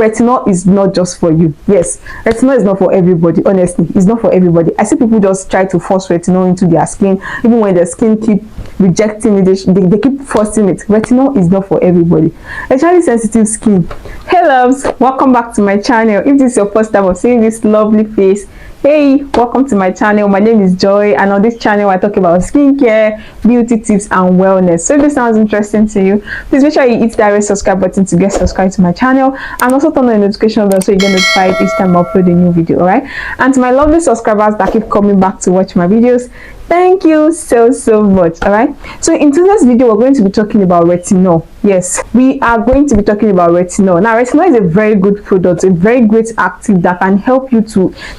retinol is not just for you. Yes, retinol is not for everybody. Honestly, it's not for everybody. I see people just try to force retinol into their skin, even when their skin keep rejecting it, they keep forcing it. Retinol is not for everybody, especially sensitive skin. Hey loves, welcome back to my channel. If this is your first time of seeing this lovely face, hey, welcome to my channel. My name is Joy, and on this channel I talk about skincare, beauty tips and wellness. So if this sounds interesting to you, please make sure you hit that red subscribe button to get subscribed to my channel, and also turn on the notification bell so you get notified each time I upload a new video. All right, and to my lovely subscribers that keep coming back to watch my videos, thank you so much. All right, so in today's video we're going to be talking about retinol. Yes, we are going to be talking about retinol. Now, retinol is a very good product, a very great active that can help you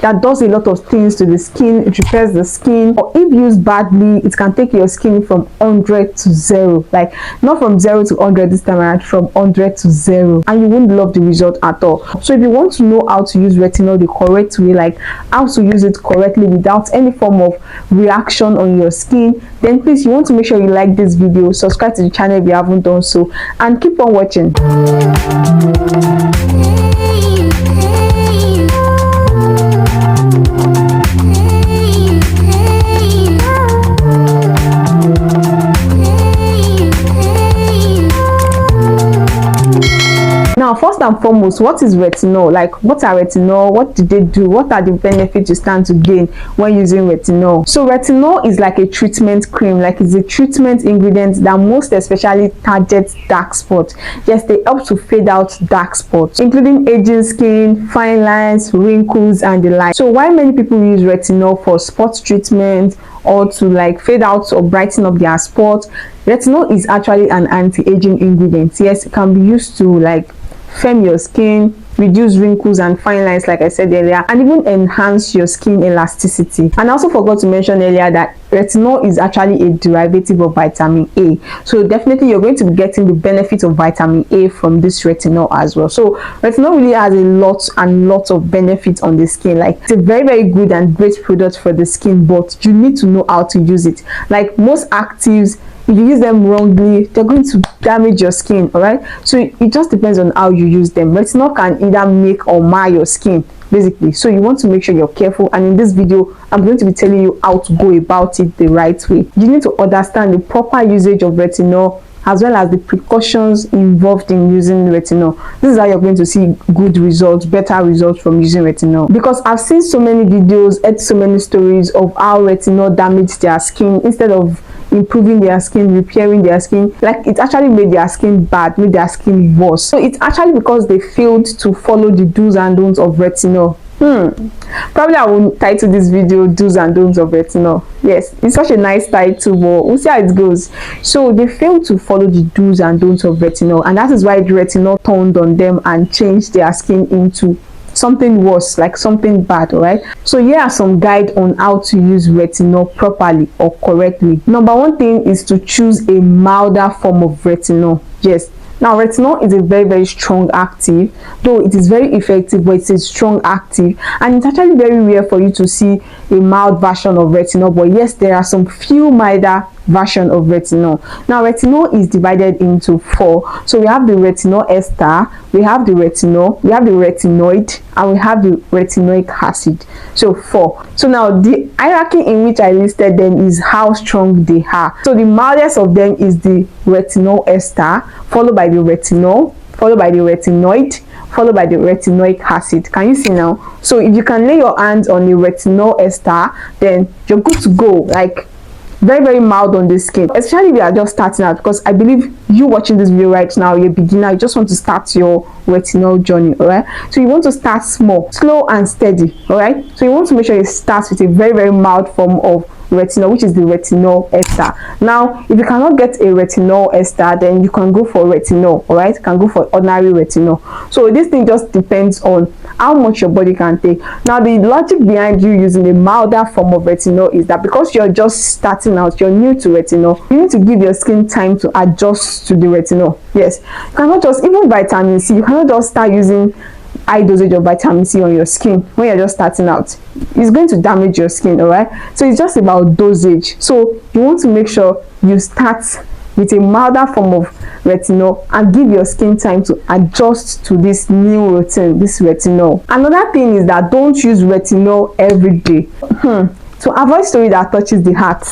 that does a lot of things to the skin. It repairs the skin, or if used badly, it can take your skin from 100 to 0. Like, not from 0 to 100 this time around, from 100 to 0, and you won't love the result at all. So if you want to know how to use retinol the correct way, like how to use it correctly without any form of reaction on your skin, then please, you want to make sure you like this video, subscribe to the channel if you haven't done so, and keep on watching. Now, first and foremost, what is retinol? Like, what are retinol? What do they do? What are the benefits you stand to gain when using retinol? So retinol is like a treatment cream, like it's a treatment ingredient that most especially targets dark spots. Yes, they help to fade out dark spots, including aging skin, fine lines, wrinkles and the like. So while many people use retinol for spot treatment or to like fade out or brighten up their spots, retinol is actually an anti-aging ingredient. Yes, it can be used to like firm your skin, reduce wrinkles and fine lines, like I said earlier, and even enhance your skin elasticity. And I also forgot to mention earlier that retinol is actually a derivative of vitamin A. So definitely you're going to be getting the benefit of vitamin A from this retinol as well. So retinol really has a lot of benefits on the skin. Like, it's a very good and great product for the skin, but you need to know how to use it. Like most actives, if you use them wrongly, they're going to damage your skin. All right, so it just depends on how you use them. Retinol can either make or mar your skin, basically. So you want to make sure you're careful, and in this video I'm going to be telling you how to go about it the right way. You need to understand the proper usage of retinol, as well as the precautions involved in using retinol. This is how you're going to see good results, better results from using retinol. Because I've seen so many videos, heard so many stories of how retinol damaged their skin instead of improving their skin, repairing their skin. Like, it actually made their skin bad, made their skin worse. So it's actually because they failed to follow the do's and don'ts of retinol. Probably I will title this video "Do's and Don'ts of Retinol." Yes, it's such a nice title, but we'll see how it goes. So they failed to follow the do's and don'ts of retinol, and that is why the retinol turned on them and changed their skin into something worse, like something bad. All right, so here are some guide on how to use retinol properly or correctly. Number one thing is to choose a milder form of retinol. Yes, now retinol is a very strong active, though it is very effective, but it's a strong active, and it's actually very rare for you to see a mild version of retinol. But yes, there are some few milder version of retinol. Now retinol is divided into 4. So we have the retinol ester, we have the retinol, we have the retinoid, and we have the retinoic acid. So 4. So now the hierarchy in which I listed them is how strong they are. So the mildest of them is the retinol ester, followed by the retinol, followed by the retinoid, followed by the retinoic acid. Can you see now? So if you can lay your hands on the retinol ester, then you're good to go. Like, very mild on the skin, especially if you are just starting out, because I believe you watching this video right now, you're a beginner, you just want to start your retinol journey. All right, so you want to start small, slow and steady. All right, so you want to make sure you start with a very mild form of retinol, which is the retinol ester. Now, if you cannot get a retinol ester, then you can go for retinol. All right, you can go for ordinary retinol. So this thing just depends on how much your body can take. Now, the logic behind you using a milder form of retinol is that because you're just starting out, you're new to retinol, you need to give your skin time to adjust to the retinol. Yes, you cannot just, even vitamin C, you cannot just start using high dosage of vitamin C on your skin when you're just starting out. It's going to damage your skin. All right, so it's just about dosage. So you want to make sure you start with a milder form of retinol and give your skin time to adjust to this new routine, this retinol. Another thing is that don't use retinol every day. To avoid story that touches the heart,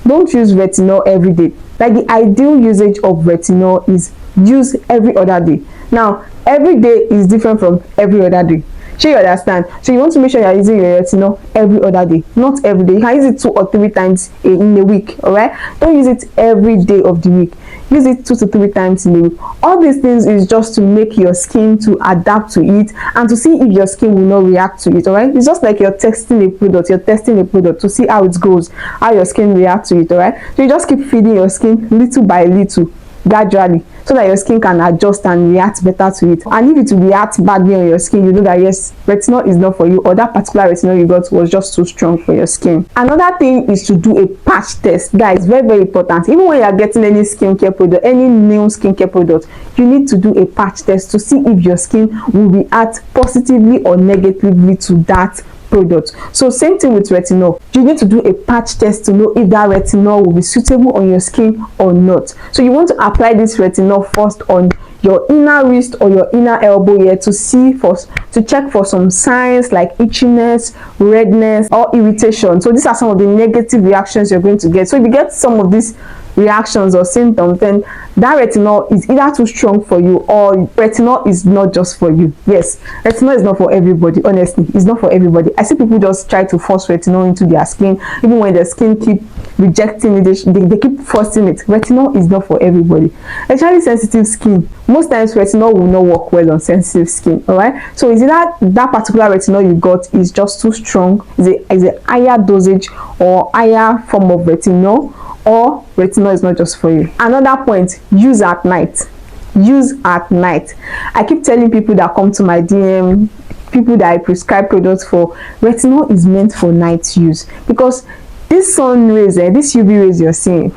don't use retinol every day. Like, the ideal usage of retinol is use every other day. Now, every day is different from every other day. Sure, you understand? So you want to make sure you are using your retinol every other day, not every day. You can use it 2 or 3 times in a week. All right, don't use it every day of the week. Use it 2 to 3 times in a week. All these things is just to make your skin to adapt to it and to see if your skin will not react to it. All right, it's just like you're testing a product. You're testing a product to see how it goes, how your skin reacts to it. All right, so you just keep feeding your skin little by little, gradually, so that your skin can adjust and react better to it. And if it reacts badly on your skin, you know that yes, retinol is not for you, or that particular retinol you got was just too strong for your skin. Another thing is to do a patch test. Guys, very, very important. Even when you are getting any skincare product, any new skincare product, you need to do a patch test to see if your skin will react positively or negatively to that product. So same thing with retinol. You need to do a patch test to know if that retinol will be suitable on your skin or not. So you want to apply this retinol first on your inner wrist or your inner elbow here to check for some signs like itchiness, redness, or irritation. So these are some of the negative reactions you're going to get. So if you get some of these reactions or symptoms, then that retinol is either too strong for you, or retinol is not just for you. Yes, retinol is not for everybody. Honestly, it's not for everybody. I see people just try to force retinol into their skin, even when their skin keep rejecting it, they keep forcing it. Retinol is not for everybody, especially sensitive skin. Most times retinol will not work well on sensitive skin. All right, so is either that particular retinol you got is just too strong, is a higher dosage or higher form of retinol, or retinol is not just for you. Another point, use at night. Use at night. I keep telling people that come to my DM, people that I prescribe products for, retinol is meant for night use, because this sun rays, this UV rays you're seeing,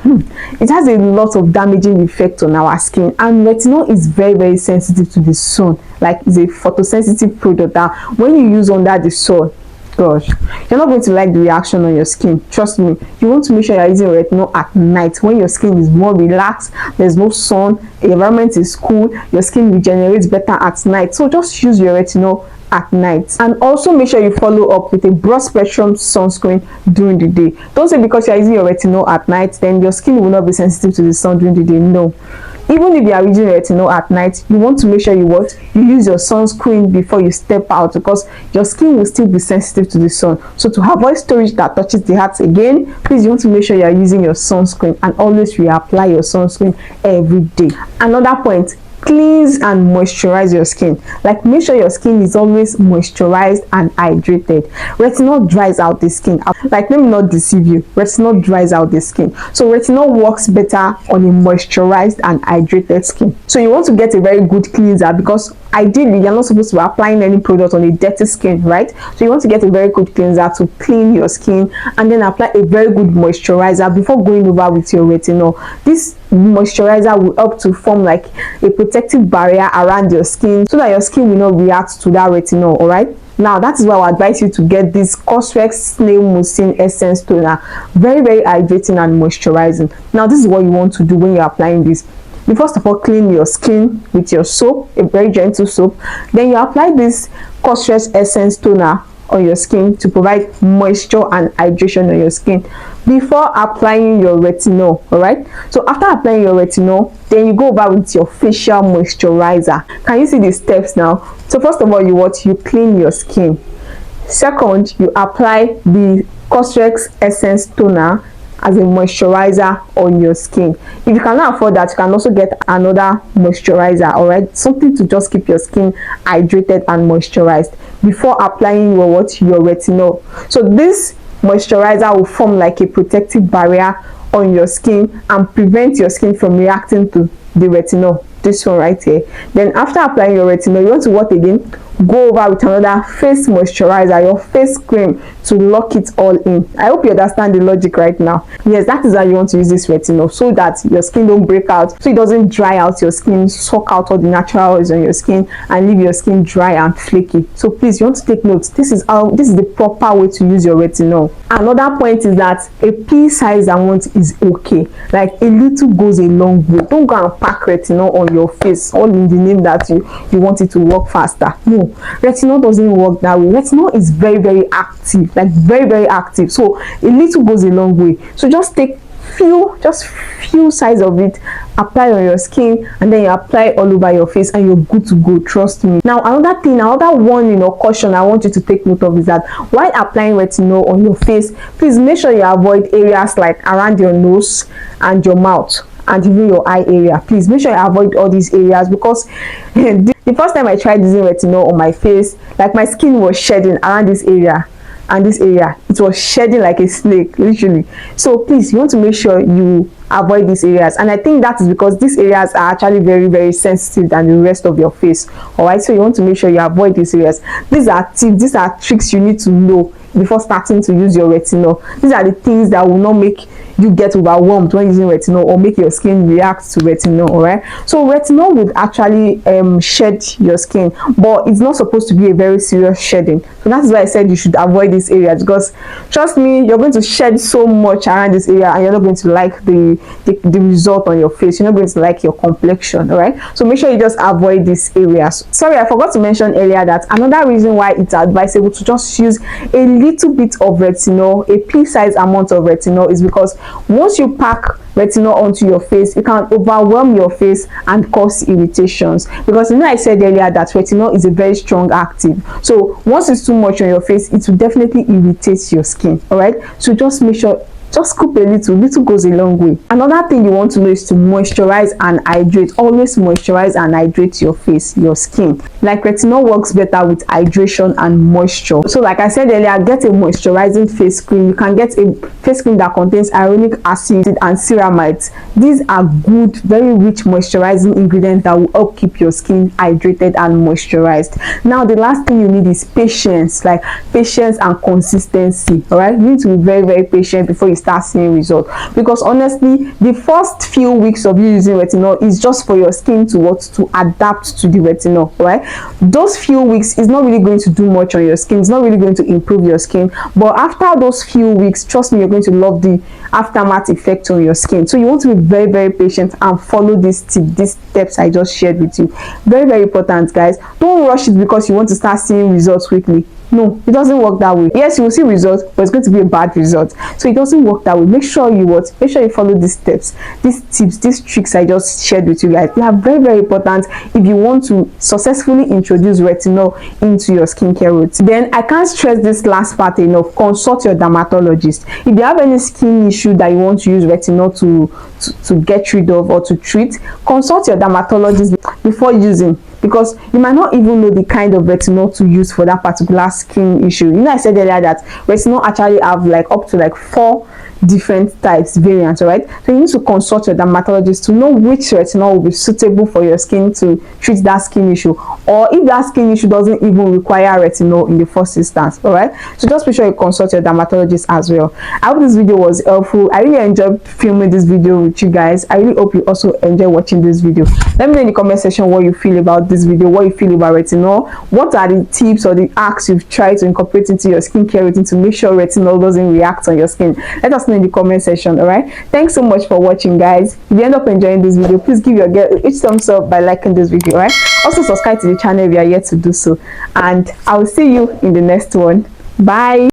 it has a lot of damaging effect on our skin, and retinol is very, very sensitive to the sun. Like, it's a photosensitive product that when you use under the sun, gosh, you're not going to like the reaction on your skin. Trust me. You want to make sure you're using retinol at night when your skin is more relaxed, there's no sun, the environment is cool, your skin regenerates better at night. So just use your retinol at night. And also make sure you follow up with a broad spectrum sunscreen during the day. Don't say because you're using your retinol at night then your skin will not be sensitive to the sun during the day. No. Even if you are using retinol at night, you want to make sure you use your sunscreen before you step out, because your skin will still be sensitive to the sun. So to avoid storage that touches the heart again, please, you want to make sure you are using your sunscreen, and always reapply your sunscreen every day. Another point, cleanse and moisturize your skin. Like, make sure your skin is always moisturized and hydrated. Retinol dries out the skin. Like, let me not deceive you, retinol dries out the skin. So retinol works better on a moisturized and hydrated skin. So you want to get a very good cleanser, because ideally you're not supposed to be applying any product on a dirty skin, right? So you want to get a very good cleanser to clean your skin, and then apply a very good moisturizer before going over with your retinol. This moisturizer will help to form like a protective barrier around your skin, so that your skin will not react to that retinol. All right, now that is why I advise you to get this Cosrx Snail Mucin Essence Toner. Very, very hydrating and moisturizing. Now this is what you want to do when you're applying this. You first of all clean your skin with your soap, a very gentle soap. Then you apply this Cosrx Essence Toner on your skin to provide moisture and hydration on your skin before applying your retinol. All right, so after applying your retinol, then you go over with your facial moisturizer. Can you see the steps now? So first of all, you clean your skin. Second, you apply the Cosrx Essence Toner as a moisturizer on your skin. If you cannot afford that, you can also get another moisturizer. All right, something to just keep your skin hydrated and moisturized before applying your retinol. So this moisturizer will form like a protective barrier on your skin and prevent your skin from reacting to the retinol, this one right here. Then after applying your retinol, you want to go over with another face moisturizer, your face cream, to lock it all in. I hope you understand the logic right now. Yes, that is how you want to use this retinol, so that your skin don't break out, so it doesn't dry out your skin, suck out all the natural oils on your skin and leave your skin dry and flaky. So please, you want to take notes. This is the proper way to use your retinol. Another point is that a pea size amount is okay. Like a little goes a long way. Don't go and pack retinol on your face all in the name that you want it to work faster. No, retinol doesn't work that way. Retinol is very, very active, like very, very active. So a little goes a long way. So just take few size of it, apply on your skin, and then you apply all over your face and you're good to go. Trust me. Now another warning or caution I want you to take note of is that while applying retinol on your face, please make sure you avoid areas like around your nose and your mouth and even your eye area. Please make sure you avoid all these areas, because the first time I tried using retinol on my face, like my skin was shedding around this area and this area. It was shedding like a snake, literally. So please, you want to make sure you avoid these areas, and I think that is because these areas are actually very, very sensitive than the rest of your face. All right, so you want to make sure you avoid these areas. These are tips, these are tricks you need to know before starting to use your retinol. These are the things that will not make you get overwhelmed when using retinol or make your skin react to retinol. All right, so retinol would actually shed your skin, but it's not supposed to be a very serious shedding. So that's why I said you should avoid these areas, because trust me, you're going to shed so much around this area and you're not going to like the result on your face. You're not going to like your complexion. All right, so make sure you just avoid these areas. Sorry, I forgot to mention earlier that another reason why it's advisable to just use a little bit of retinol, a pea-sized amount of retinol, is because once you pack retinol onto your face, it can overwhelm your face and cause irritations. Because I said earlier that retinol is a very strong active, so once it's too much on your face, it will definitely irritate your skin. All right, so just make sure, just scoop a little goes a long way. Another thing you want to know is to moisturize and hydrate. Always moisturize and hydrate your face, your skin. Like retinol works better with hydration and moisture. So like I said earlier, get a moisturizing face cream. You can get a face cream that contains hyaluronic acid and ceramides. These are good, very rich moisturizing ingredients that will help keep your skin hydrated and moisturized. Now the last thing you need is patience, like patience and consistency. All right, you need to be very, very patient before you start seeing results, because honestly, the first few weeks of you using retinol is just for your skin to adapt to the retinol. Right, those few weeks is not really going to do much on your skin. It's not really going to improve your skin, but after those few weeks, trust me, you're going to love the aftermath effect on your skin. So you want to be very, very patient and follow these steps I just shared with you. Very, very important, guys. Don't rush it because you want to start seeing results quickly. No, it doesn't work that way. Yes, you will see results, but it's going to be a bad result. So it doesn't work that way. Make sure you follow these steps, these tips, these tricks I just shared with you guys. They are very, very important if you want to successfully introduce retinol into your skincare routine. Then I can't stress this last part enough. Consult your dermatologist. If you have any skin issue that you want to use retinol to get rid of or to treat, consult your dermatologist before using, because you might not even know the kind of retinol to use for that particular skin issue. I said earlier that retinol actually have up to 4 different types, variants. All right, so you need to consult your dermatologist to know which retinol will be suitable for your skin to treat that skin issue, or if that skin issue doesn't even require retinol in the first instance. All right, so just be sure you consult your dermatologist as well. I hope this video was helpful. I really enjoyed filming this video with you guys. I really hope you also enjoy watching this video. Let me know in the comment section what you feel about this video, what you feel about retinol. What are the tips or the hacks you've tried to incorporate into your skincare routine to make sure retinol doesn't react on your skin? Let us know in the comment section. All right, thanks so much for watching, guys. If you end up enjoying this video, please give your girl each thumbs up by liking this video. All right, also subscribe to the channel if you are yet to do so, and I will see you in the next one. Bye.